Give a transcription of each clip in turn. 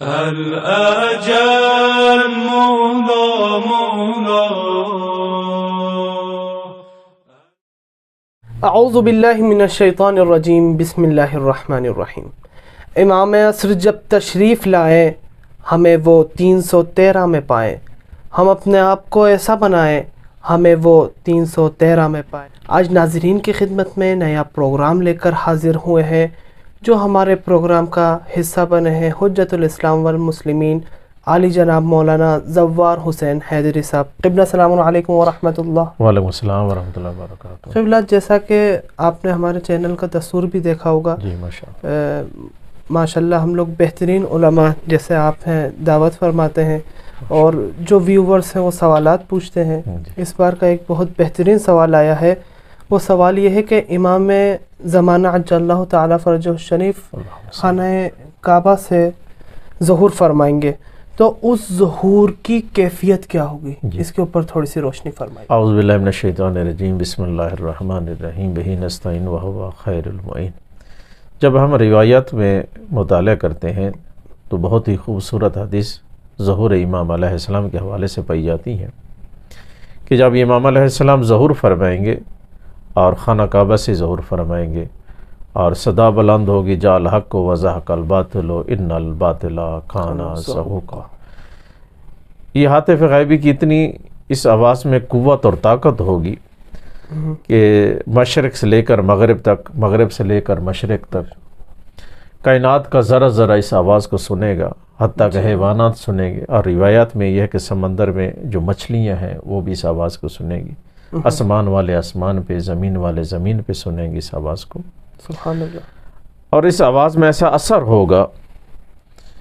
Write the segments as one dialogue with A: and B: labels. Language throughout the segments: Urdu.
A: الأجل مولا مولا.
B: اعوذ باللہ من الشیطان الرجیم. بسم اللہ الرحمن الرحیم. امام عصر جب تشریف لائیں ہمیں وہ 313 میں پائیں، ہم اپنے آپ کو ایسا بنائیں ہمیں وہ 313 میں پائیں. آج ناظرین کی خدمت میں نیا پروگرام لے کر حاضر ہوئے ہیں جو ہمارے پروگرام کا حصہ بنے ہیں حجت الاسلام والمسلمین عالی جناب مولانا زوار حسین حیدری صاحب. قبلہ السلام علیکم ورحمۃ اللہ.
C: وعلیکم السلام ورحمۃ اللہ وبرکاتہ.
B: قبلہ، جیسا کہ آپ نے ہمارے چینل کا دستور بھی دیکھا ہوگا،
C: جی
B: ماشاءاللہ ہم لوگ بہترین علماء جیسے آپ ہیں دعوت فرماتے ہیں اور جو ویورز ہیں وہ سوالات پوچھتے ہیں. اس بار کا ایک بہت بہترین سوال آیا ہے. وہ سوال یہ ہے کہ امام زمانہ عجل اللہ تعالیٰ فرجہ الشریف خانہ کعبہ سے ظہور فرمائیں گے، تو اس ظہور کی کیفیت کیا ہوگی؟ اس کے اوپر تھوڑی سی روشنی فرمائیں.
C: اعوذ باللہ من الشیطان الرجیم. بسم اللہ الرحمن الرحیم. بہ نستعین وہو خیر المعین. جب ہم روایات میں مطالعہ کرتے ہیں تو بہت ہی خوبصورت حدیث ظہور امام علیہ السلام کے حوالے سے پائی جاتی ہیں کہ جب امام علیہ السلام ظہور فرمائیں گے اور خانہ کعبہ سے ظہور فرمائیں گے اور صدا بلند ہوگی جا الحق و زہق الباطل ان الباطل کان زہوقا. یہ ہاتف غیبی کی اتنی اس آواز میں قوت اور طاقت ہوگی کہ مشرق سے لے کر مغرب تک، مغرب سے لے کر مشرق تک کائنات کا ذرہ ذرہ اس آواز کو سنے گا، حتیٰ کہ حیوانات سنیں گے. اور روایات میں یہ ہے کہ سمندر میں جو مچھلیاں ہیں وہ بھی اس آواز کو سنیں گی، آسمان والے آسمان پہ، زمین والے زمین پہ سنیں گے اس آواز کو.
B: سبحان اللہ.
C: اور اس آواز میں ایسا اثر ہوگا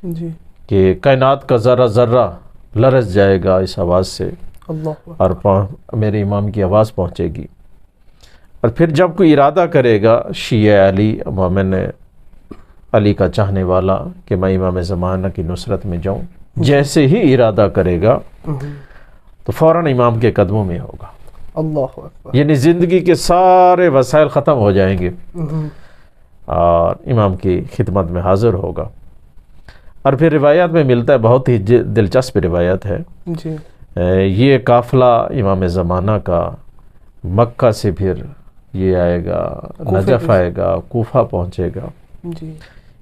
B: جی
C: کہ کائنات کا ذرہ ذرہ لرز جائے گا اس آواز سے،
B: اللہ
C: اور میرے امام کی آواز پہنچے گی. اور پھر جب کوئی ارادہ کرے گا شیعہ علی، مومن علی کا چاہنے والا، کہ میں امام زمانہ کی نصرت میں جاؤں، جیسے ہی ارادہ کرے گا تو فوراً امام کے قدموں میں ہوگا.
B: اللہ اکبر.
C: یعنی زندگی کے سارے وسائل ختم ہو جائیں گے اور امام کی خدمت میں حاضر ہوگا. اور پھر روایات میں ملتا ہے، بہت ہی دلچسپ روایت ہے.
B: جی
C: یہ قافلہ امام زمانہ کا مکہ سے پھر یہ آئے گا، نجف آئے گا، کوفہ پہنچے گا.
B: جی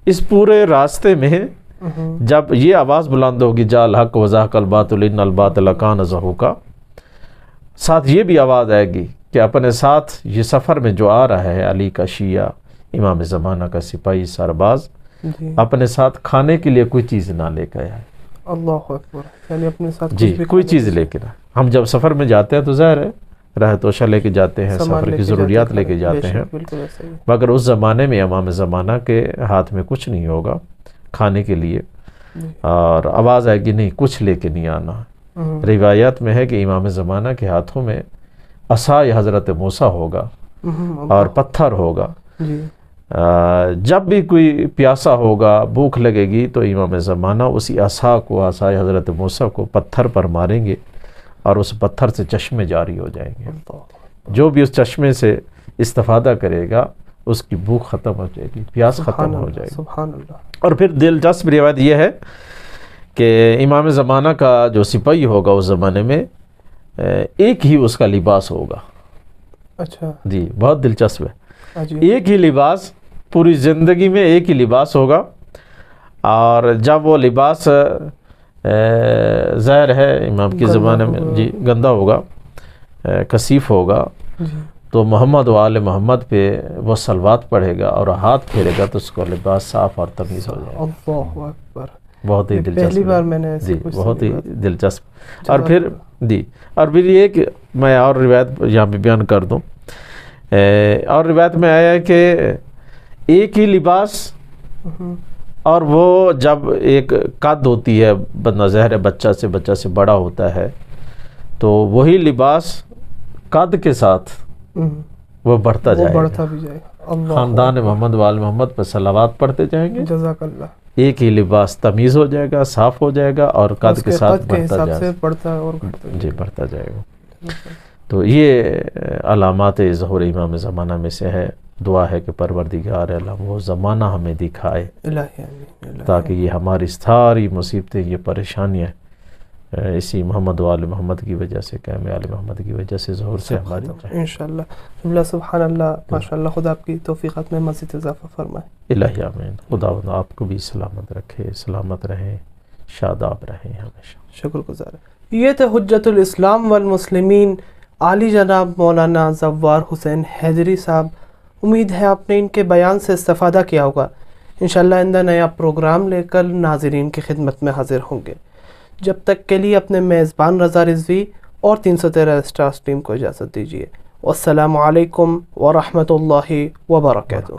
C: اس پورے راستے میں جب یہ آواز بلند ہوگی جا الحق و زہق الباطل ان الباطل کان زہوقا، ساتھ یہ بھی آواز آئے گی کہ اپنے ساتھ یہ سفر میں جو آ رہا ہے علی کا شیعہ، امام زمانہ کا سپاہی سرباز، اپنے ساتھ کھانے کے لیے کوئی چیز نہ لے کے آئے.
B: اللہ اکبر. یعنی اپنے ساتھ
C: جی کوئی چیز لے کے نہ. ہم جب سفر میں جاتے ہیں تو ظاہر ہے رہ توشہ لے کے جاتے ہیں، سفر کی ضروریات لے کے جاتے ہیں، مگر اس زمانے میں امام زمانہ کے ہاتھ میں کچھ نہیں ہوگا کھانے کے لیے، اور آواز آئے گی نہیں کچھ لے کے نہیں آنا. روایات میں ہے کہ امام زمانہ کے ہاتھوں میں عصای حضرت موسیٰ ہوگا اور پتھر ہوگا. جب بھی کوئی پیاسا ہوگا، بھوک لگے گی، تو امام زمانہ اسی عصا کو، عصای حضرت موسیٰ کو پتھر پر ماریں گے اور اس پتھر سے چشمے جاری ہو جائیں گے. جو بھی اس چشمے سے استفادہ کرے گا اس کی بھوک ختم ہو جائے گی، پیاس ختم ہو جائے گی.
B: سبحان اللہ.
C: اور پھر دلچسپ روایت یہ ہے کہ امام زمانہ کا جو سپاہی ہوگا اس زمانے میں ایک ہی اس کا لباس ہوگا. اچھا جی، بہت دلچسپ ہے. ایک ہی لباس، پوری زندگی میں ایک ہی لباس ہوگا. اور جب وہ لباس ظاہر ہے امام کے زمانے میں جی گندا ہوگا، کثیف ہوگا، تو محمد و آل محمد پہ وہ صلوات پڑھے گا اور ہاتھ پھیرے گا تو اس کا لباس صاف اور تمیز ہو جائے گا.
B: اللہ اکبر.
C: بہت ہی دلچسپ،
B: پہلی بار میں نے
C: جی بہت ہی دلچسپ. اور پھر جی، اور پھر یہ کہ میں اور روایت یہاں پہ بیان کر دوں. اور روایت میں آیا ہے کہ ایک ہی لباس، اور وہ جب ایک قد ہوتی ہے، بندہ ظاہر ہے بچہ سے بڑا ہوتا ہے، تو وہی لباس قد کے ساتھ وہ بڑھتا جائے گا. خاندان محمد وآل محمد پر صلوات پڑھتے جائیں گے.
B: جزاک اللہ.
C: ایک ہی لباس تمیز ہو جائے گا، صاف ہو جائے گا، اور قد کے ساتھ بڑھتا جائے گا. تو یہ علامات ظہور امام زمانہ میں سے ہے. دعا ہے کہ پروردگار عالم وہ زمانہ ہمیں دکھائے
B: الہی آمین، الہی
C: تاکہ یہ ہماری ساری مصیبتیں، یہ پریشانیاں اسی محمد و آل محمد کی وجہ سے، قائم آل محمد کی وجہ سے ظہور سے ہماری جائے
B: انشاءاللہ۔ اللہ سبحان اللہ، ماشاءاللہ، خدا آپ کی توفیقات میں مزید اضافہ فرمائے۔
C: الہی آمین۔ خداوند آپ کو بھی سلامت رکھے، سلامت رہیں، شاداب رہیں ہمیشہ۔
B: شکر گزار ہے۔ یہ تھے حجت الاسلام والمسلمین عالی جناب مولانا زوار حسین حیدری صاحب۔ امید ہے آپ نے ان کے بیان سے استفادہ کیا ہوگا۔ انشاءاللہ آئندہ نیا پروگرام لے کر ناظرین کی خدمت میں حاضر ہوں گے۔ جب تک کے لیے اپنے میزبان رضا رضوی اور 313 اسٹارز ٹیم کو اجازت دیجیے۔ والسلام علیکم ورحمۃ اللہ وبرکاتہ۔